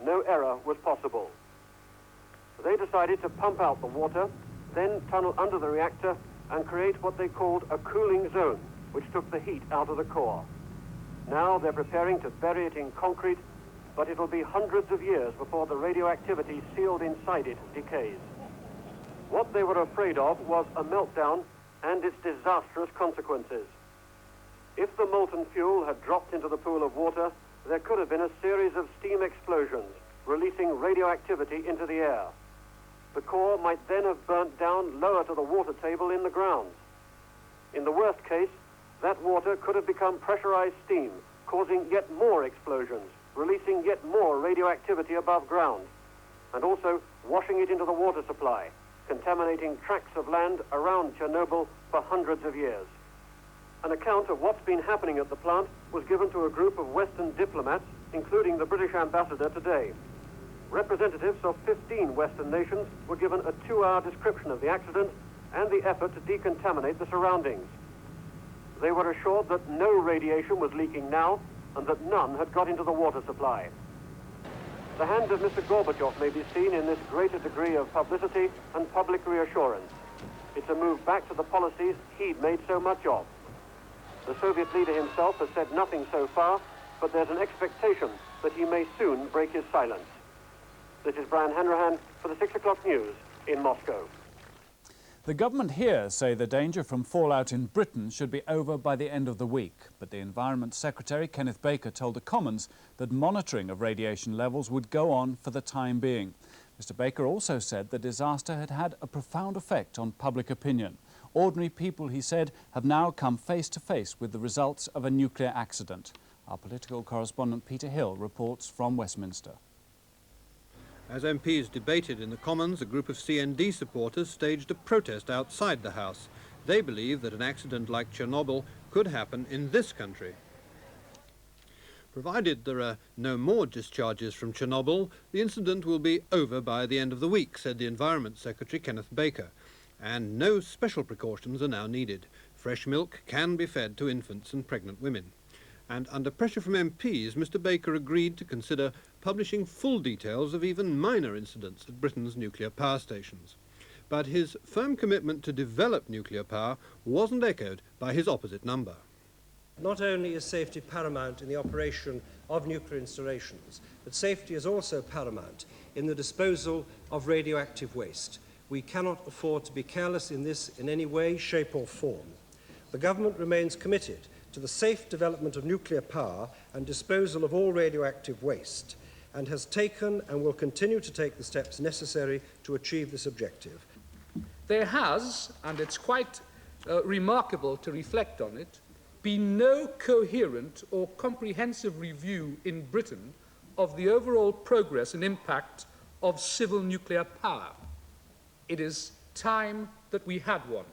No error was possible. They decided to pump out the water, then tunnel under the reactor and create what they called a cooling zone, which took the heat out of the core. Now they're preparing to bury it in concrete, but it'll be hundreds of years before the radioactivity sealed inside it decays. What they were afraid of was a meltdown and its disastrous consequences. If the molten fuel had dropped into the pool of water, there could have been a series of steam explosions, releasing radioactivity into the air. The core might then have burnt down lower to the water table in the ground. In the worst case, that water could have become pressurized steam, causing yet more explosions, releasing yet more radioactivity above ground, and also washing it into the water supply, contaminating tracts of land around Chernobyl for hundreds of years. An account of what's been happening at the plant was given to a group of Western diplomats, including the British ambassador today. Representatives of 15 Western nations were given a 2-hour description of the accident and the effort to decontaminate the surroundings. They were assured that no radiation was leaking now and that none had got into the water supply. The hand of Mr. Gorbachev may be seen in this greater degree of publicity and public reassurance. It's a move back to the policies he'd made so much of. The Soviet leader himself has said nothing so far, but there's an expectation that he may soon break his silence. This is Brian Hanrahan for the 6 o'clock news in Moscow. The government here say the danger from fallout in Britain should be over by the end of the week, but the Environment Secretary, Kenneth Baker, told the Commons that monitoring of radiation levels would go on for the time being. Mr. Baker also said the disaster had had a profound effect on public opinion. Ordinary people, he said, have now come face to face with the results of a nuclear accident. Our political correspondent Peter Hill reports from Westminster. As MPs debated in the Commons, a group of CND supporters staged a protest outside the House. They believe that an accident like Chernobyl could happen in this country. Provided there are no more discharges from Chernobyl, the incident will be over by the end of the week, said the Environment Secretary Kenneth Baker. And no special precautions are now needed. Fresh milk can be fed to infants and pregnant women. And under pressure from MPs, Mr. Baker agreed to consider publishing full details of even minor incidents at Britain's nuclear power stations. But his firm commitment to develop nuclear power wasn't echoed by his opposite number. Not only is safety paramount in the operation of nuclear installations, but safety is also paramount in the disposal of radioactive waste. We cannot afford to be careless in this in any way, shape or form. The government remains committed to the safe development of nuclear power and disposal of all radioactive waste, and has taken and will continue to take the steps necessary to achieve this objective. There has, and it's quite remarkable to reflect on it, been no coherent or comprehensive review in Britain of the overall progress and impact of civil nuclear power. It is time that we had one.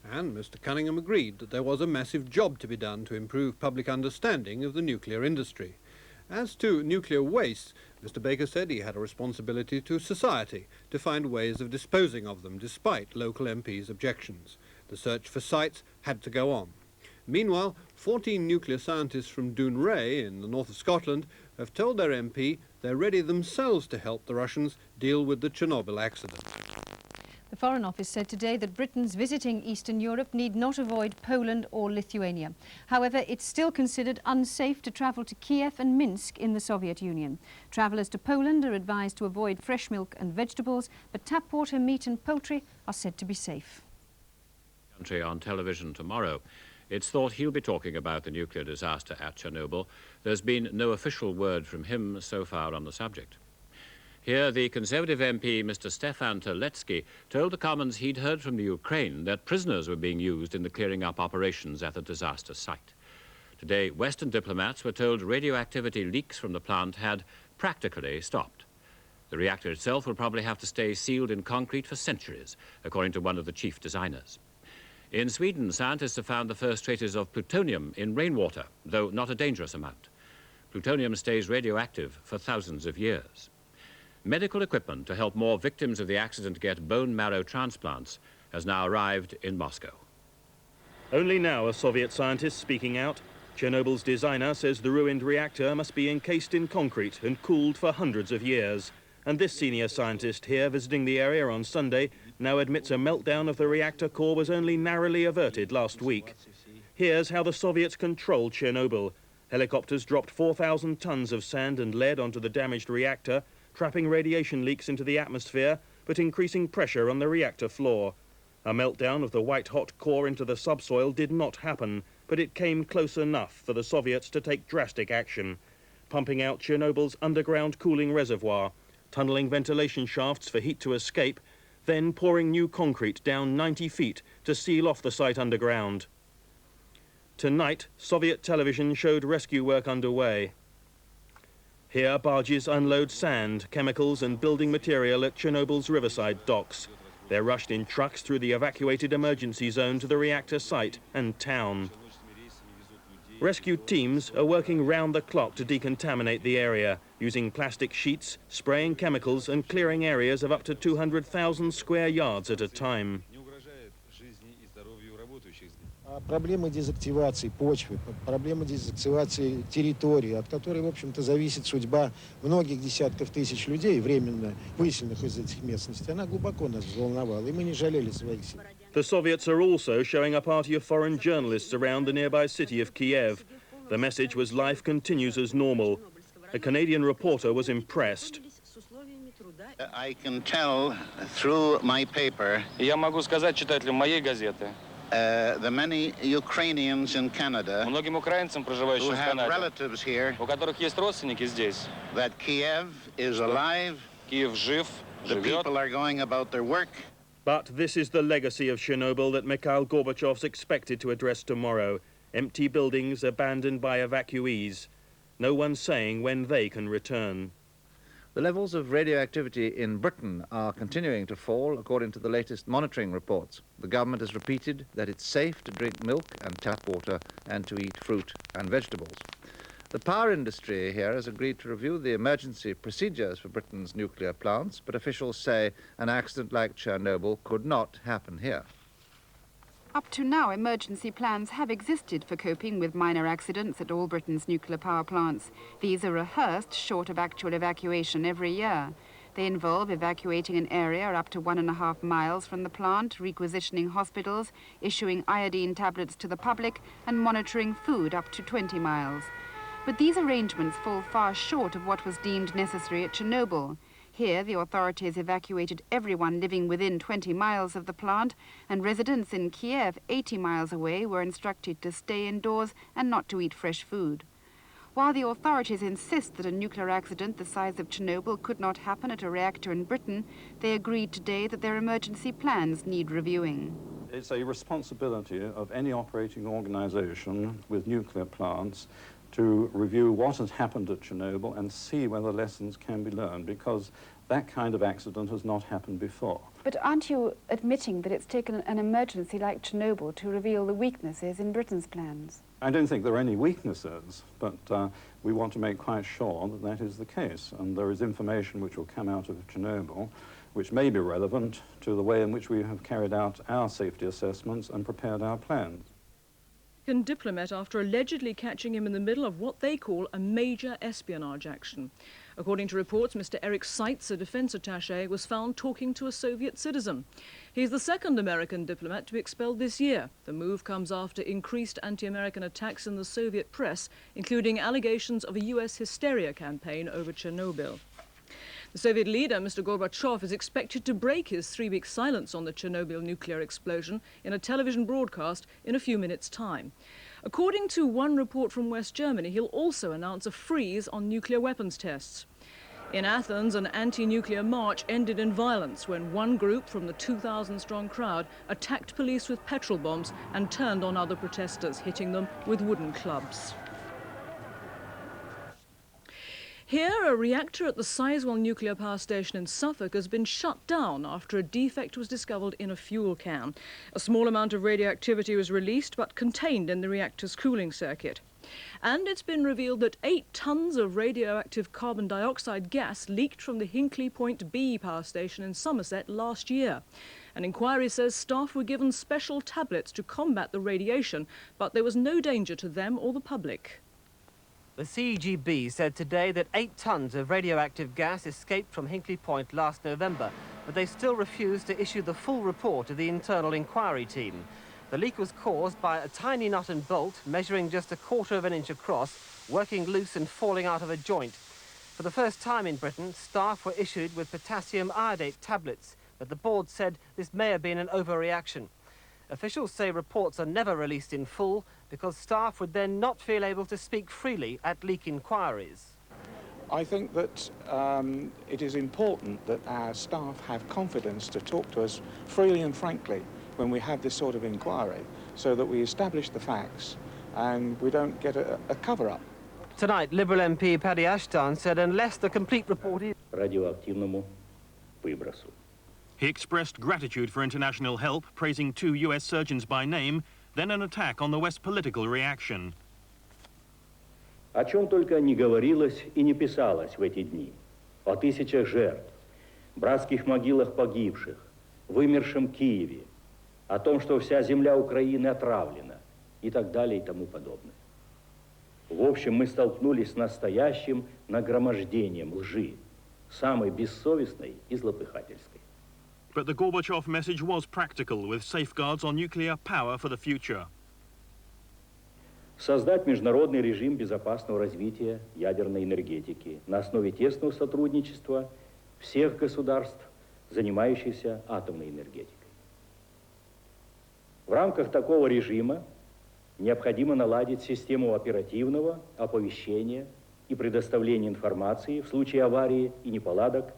And Mr. Cunningham agreed that there was a massive job to be done to improve public understanding of the nuclear industry. As to nuclear waste, Mr. Baker said he had a responsibility to society to find ways of disposing of them despite local MPs' objections. The search for sites had to go on. Meanwhile, 14 nuclear scientists from Dounreay in the north of Scotland have told their MP they're ready themselves to help the Russians deal with the Chernobyl accident. The Foreign Office said today that Britons visiting Eastern Europe need not avoid Poland or Lithuania. However, it's still considered unsafe to travel to Kiev and Minsk in the Soviet Union. Travellers to Poland are advised to avoid fresh milk and vegetables, but tap water, meat and poultry are said to be safe. Country on television tomorrow. It's thought he'll be talking about the nuclear disaster at Chernobyl. There's been no official word from him so far on the subject. Here, the Conservative MP, Mr. Stefan Terlecki, told the Commons he'd heard from the Ukraine that prisoners were being used in the clearing up operations at the disaster site. Today, Western diplomats were told radioactivity leaks from the plant had practically stopped. The reactor itself will probably have to stay sealed in concrete for centuries, according to one of the chief designers. In Sweden, scientists have found the first traces of plutonium in rainwater, though not a dangerous amount. Plutonium stays radioactive for thousands of years. Medical equipment to help more victims of the accident get bone marrow transplants has now arrived in Moscow. Only now are Soviet scientists speaking out. Chernobyl's designer says the ruined reactor must be encased in concrete and cooled for hundreds of years. And this senior scientist here visiting the area on Sunday now admits a meltdown of the reactor core was only narrowly averted last week. Here's how the Soviets controlled Chernobyl. Helicopters dropped 4,000 tons of sand and lead onto the damaged reactor, trapping radiation leaks into the atmosphere, but increasing pressure on the reactor floor. A meltdown of the white-hot core into the subsoil did not happen, but it came close enough for the Soviets to take drastic action, pumping out Chernobyl's underground cooling reservoir, tunneling ventilation shafts for heat to escape, then pouring new concrete down 90 feet to seal off the site underground. Tonight, Soviet television showed rescue work underway. Here, barges unload sand, chemicals and building material at Chernobyl's riverside docks. They're rushed in trucks through the evacuated emergency zone to the reactor site and town. Rescue teams are working round the clock to decontaminate the area, using plastic sheets, spraying chemicals and clearing areas of up to 200,000 square yards at a time. Проблемы дезактивации почвы, проблемы дезактивации территории, от которой, в общем-то, зависит судьба многих десятков тысяч людей, временно выселенных из этих местностей, она глубоко нас взволновала, и мы не жалели своих сил. The Soviets are also showing a party of foreign journalists around the nearby city of Kiev. The message was life continues as normal. A Canadian reporter was impressed. I can tell through my paper. Я могу сказать читателям моей газеты. The many Ukrainians in Canada многим украинцам, проживающим в Канаде, у которых есть родственники здесь, that Kiev is alive, Киев жив, the people are going about their work. But this is the legacy of Chernobyl that Mikhail Gorbachev's expected to address tomorrow. Empty buildings abandoned by evacuees. No one saying when they can return. The levels of radioactivity in Britain are continuing to fall, according to the latest monitoring reports. The government has repeated that it's safe to drink milk and tap water and to eat fruit and vegetables. The power industry here has agreed to review the emergency procedures for Britain's nuclear plants, but officials say an accident like Chernobyl could not happen here. Up to now, emergency plans have existed for coping with minor accidents at all Britain's nuclear power plants. These are rehearsed short of actual evacuation every year. They involve evacuating an area up to 1.5 miles from the plant, requisitioning hospitals, issuing iodine tablets to the public, and monitoring food up to 20 miles. But these arrangements fall far short of what was deemed necessary at Chernobyl. Here, the authorities evacuated everyone living within 20 miles of the plant, and residents in Kiev, 80 miles away, were instructed to stay indoors and not to eat fresh food. While the authorities insist that a nuclear accident the size of Chernobyl could not happen at a reactor in Britain, they agreed today that their emergency plans need reviewing. It's a responsibility of any operating organization with nuclear plants to review what has happened at Chernobyl and see whether lessons can be learned, because that kind of accident has not happened before. But aren't you admitting that it's taken an emergency like Chernobyl to reveal the weaknesses in Britain's plans? I don't think there are any weaknesses, but we want to make quite sure that that is the case. And there is information which will come out of Chernobyl which may be relevant to the way in which we have carried out our safety assessments and prepared our plans. Diplomat after allegedly catching him in the middle of what they call a major espionage action. According to reports, Mr. Eric Seitz, a defense attaché, was found talking to a Soviet citizen. He's the second American diplomat to be expelled this year. The move comes after increased anti-American attacks in the Soviet press, including allegations of a US hysteria campaign over Chernobyl. The Soviet leader, Mr. Gorbachev, is expected to break his 3-week silence on the Chernobyl nuclear explosion in a television broadcast in a few minutes' time. According to one report from West Germany, he'll also announce a freeze on nuclear weapons tests. In Athens, an anti-nuclear march ended in violence when one group from the 2,000-strong crowd attacked police with petrol bombs and turned on other protesters, hitting them with wooden clubs. Here, a reactor at the Sizewell nuclear power station in Suffolk has been shut down after a defect was discovered in a fuel can. A small amount of radioactivity was released, but contained in the reactor's cooling circuit. And it's been revealed that 8 tons of radioactive carbon dioxide gas leaked from the Hinkley Point B power station in Somerset last year. An inquiry says staff were given special tablets to combat the radiation, but there was no danger to them or the public. The CEGB said today that 8 tons of radioactive gas escaped from Hinkley Point last November, but they still refused to issue the full report to the internal inquiry team. The leak was caused by a tiny nut and bolt measuring just 1/4 of an inch across, working loose and falling out of a joint. For the first time in Britain, staff were issued with potassium iodate tablets, but the board said this may have been an overreaction. Officials say reports are never released in full because staff would then not feel able to speak freely at leak inquiries. I think that it is important that our staff have confidence to talk to us freely and frankly when we have this sort of inquiry, so that we establish the facts and we don't get a cover-up. Tonight, Liberal MP Paddy Ashton said unless the complete report is... радиоактивному выбросу. He expressed gratitude for international help, praising 2 US surgeons by name, then an attack on the West's political reaction. О чем только не говорилось и не писалось в эти дни. О тысячах жертв, братских могилах погибших, вымершем Киеве, о том, что вся земля Украины отравлена и так далее и тому подобное. В общем, мы столкнулись с настоящим нагромождением лжи, самой бессовестной и злопыхательской. But the Gorbachev message was practical, with safeguards on nuclear power for the future. Создать международный режим безопасного развития ядерной энергетики на основе тесного сотрудничества всех государств, занимающихся атомной энергетикой. В рамках такого режима необходимо наладить систему оперативного оповещения и предоставления информации в случае аварии и неполадок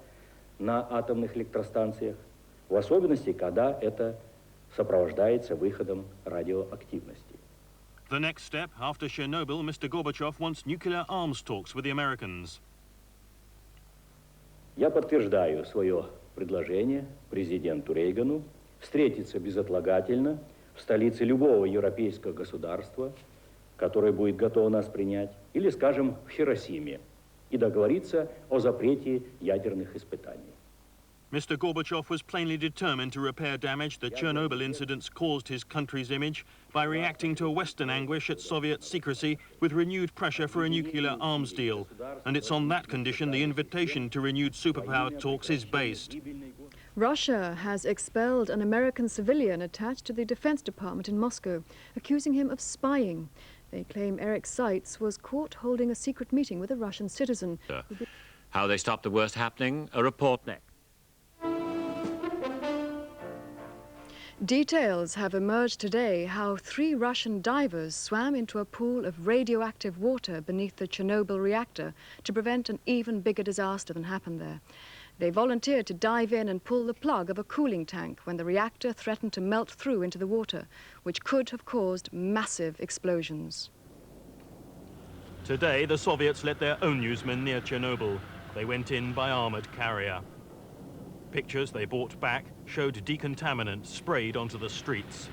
на атомных электростанциях, в особенности, когда это сопровождается выходом радиоактивности. The next step, after Chernobyl, Mr. Gorbachev wants nuclear arms talks with the Americans. Я подтверждаю свое предложение президенту Рейгану встретиться безотлагательно в столице любого европейского государства, которое будет готово нас принять, или, скажем, в Хиросиме, и договориться о запрете ядерных испытаний. Mr. Gorbachev was plainly determined to repair damage the Chernobyl incidents caused his country's image by reacting to Western anguish at Soviet secrecy with renewed pressure for a nuclear arms deal. And it's on that condition the invitation to renewed superpower talks is based. Russia has expelled an American civilian attached to the Defense Department in Moscow, accusing him of spying. They claim Eric Seitz was caught holding a secret meeting with a Russian citizen. How they stopped the worst happening, a report next. Details have emerged today how 3 Russian divers swam into a pool of radioactive water beneath the Chernobyl reactor to prevent an even bigger disaster than happened there. They volunteered to dive in and pull the plug of a cooling tank when the reactor threatened to melt through into the water, which could have caused massive explosions. Today, the Soviets let their own newsmen near Chernobyl. They went in by armoured carrier. Pictures they brought back showed decontaminant sprayed onto the streets.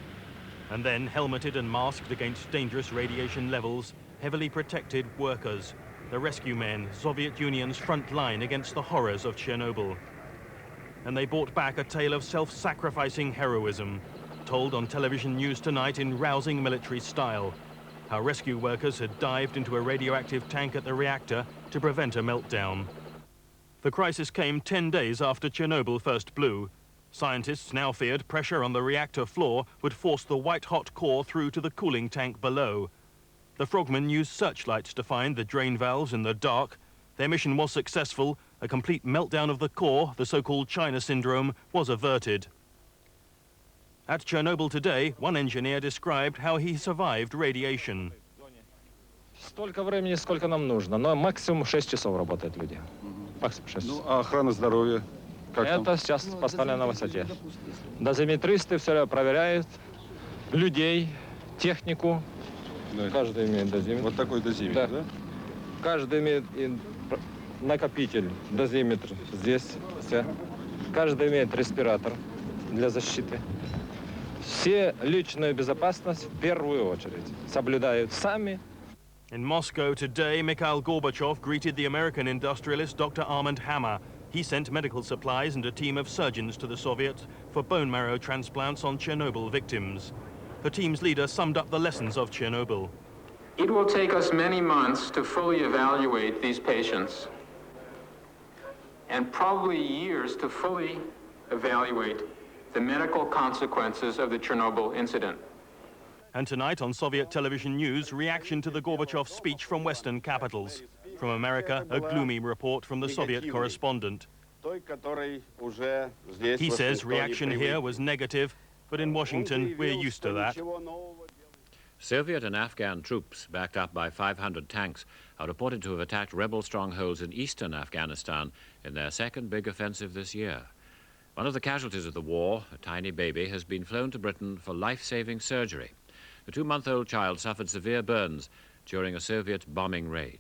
And then, helmeted and masked against dangerous radiation levels, heavily protected workers, the rescue men, Soviet Union's front line against the horrors of Chernobyl. And they brought back a tale of self-sacrificing heroism, told on television news tonight in rousing military style. How rescue workers had dived into a radioactive tank at the reactor to prevent a meltdown. The crisis came 10 days after Chernobyl first blew. Scientists now feared pressure on the reactor floor would force the white-hot core through to the cooling tank below. The frogmen used searchlights to find the drain valves in the dark. Their mission was successful. A complete meltdown of the core, the so-called China syndrome, was averted. At Chernobyl today, one engineer described how he survived radiation. Столько времени, сколько нам нужно, но максимум 6 часов работают люди. Максимум 6 часов. Ну, а охрана здоровья? Как Это там? сейчас поставлено на высоте. Дозиметристы все проверяют, людей, технику. Да. Каждый имеет дозиметр. Вот такой дозиметр, да? Каждый имеет накопитель, дозиметр здесь. Все. Каждый имеет респиратор для защиты. Все личную безопасность в первую очередь соблюдают сами. In Moscow today, Mikhail Gorbachev greeted the American industrialist Dr. Armand Hammer. He sent medical supplies and a team of surgeons to the Soviets for bone marrow transplants on Chernobyl victims. The team's leader summed up the lessons of Chernobyl. It will take us many months to fully evaluate these patients, and probably years to fully evaluate the medical consequences of the Chernobyl incident. And tonight on Soviet television news, reaction to the Gorbachev speech from Western capitals. From America, a gloomy report from the Soviet correspondent. He says reaction here was negative, but in Washington, we're used to that. Soviet and Afghan troops, backed up by 500 tanks, are reported to have attacked rebel strongholds in eastern Afghanistan in their second big offensive this year. One of the casualties of the war, a tiny baby, has been flown to Britain for life-saving surgery. The 2-month-old child suffered severe burns during a Soviet bombing raid.